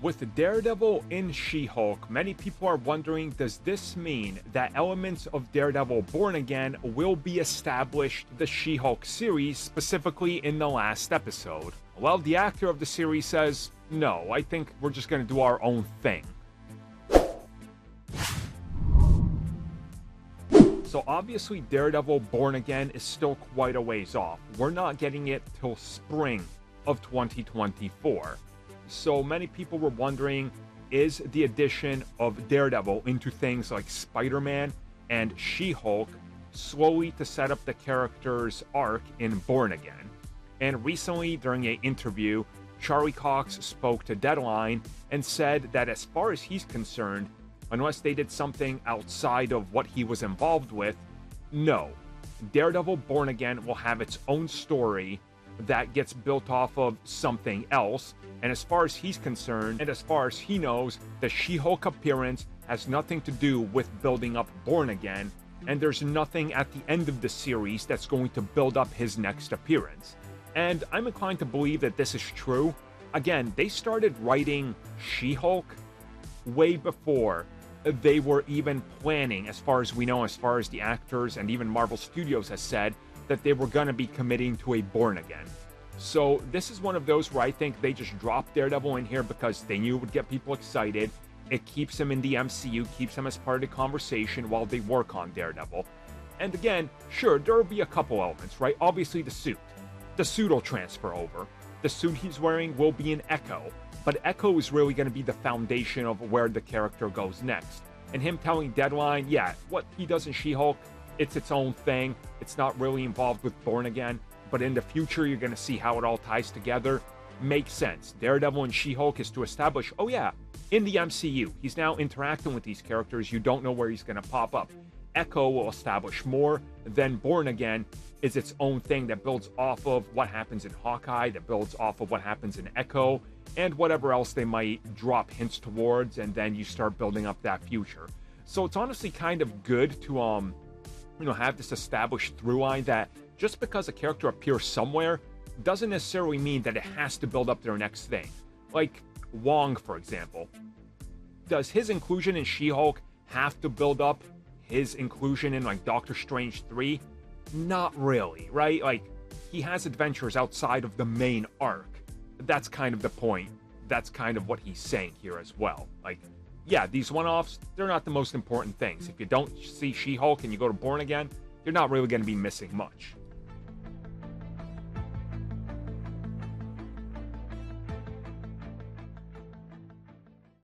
With Daredevil in She-Hulk, many people are wondering, does this mean that elements of Daredevil Born Again will be established in the She-Hulk series, specifically in the last episode? Well, the actor of the series says, no, I think we're just going to do our own thing. So obviously Daredevil Born Again is still quite a ways off. We're not getting it till spring of 2024. So many people were wondering, is the addition of Daredevil into things like Spider-Man and She-Hulk slowly to set up the character's arc in Born Again? And recently, during an interview, Charlie Cox spoke to Deadline and said that as far as he's concerned, unless they did something outside of what he was involved with, no. Daredevil Born Again will have its own story that gets built off of something else, and as far as he's concerned, and as far as he knows, the She-Hulk appearance has nothing to do with building up Born Again, and there's nothing at the end of the series that's going to build up his next appearance. And I'm inclined to believe that this is true. Again, they started writing She-Hulk way before they were even planning, as far as we know, as far as the actors and even Marvel Studios has said, that they were going to be committing to a Born Again. So this is one of those where I think they just dropped Daredevil in here because they knew it would get people excited. It keeps him in the MCU, keeps him as part of the conversation while they work on Daredevil. And again, sure, there will be a couple elements, right? Obviously the suit. The suit will transfer over. The suit he's wearing will be an Echo. But Echo is really going to be the foundation of where the character goes next. And him telling Deadline, yeah, what he does in She-Hulk, it's its own thing. It's not really involved with Born Again. But in the future, you're going to see how it all ties together. Makes sense. Daredevil and She-Hulk is to establish, oh yeah, in the MCU, he's now interacting with these characters. You don't know where he's going to pop up. Echo will establish more. Then Born Again is its own thing that builds off of what happens in Hawkeye, that builds off of what happens in Echo, and whatever else they might drop hints towards, and then you start building up that future. So it's honestly kind of good to have this established through line that just because a character appears somewhere doesn't necessarily mean that it has to build up their next thing. Like Wong, for example. Does his inclusion in She-Hulk have to build up his inclusion in like Doctor Strange 3? Not really, right? Like, he has adventures outside of the main arc. That's kind of the point. That's kind of what he's saying here as well. Like, yeah, these one-offs, they're not the most important things. If you don't see She-Hulk and you go to Born Again, you're not really going to be missing much.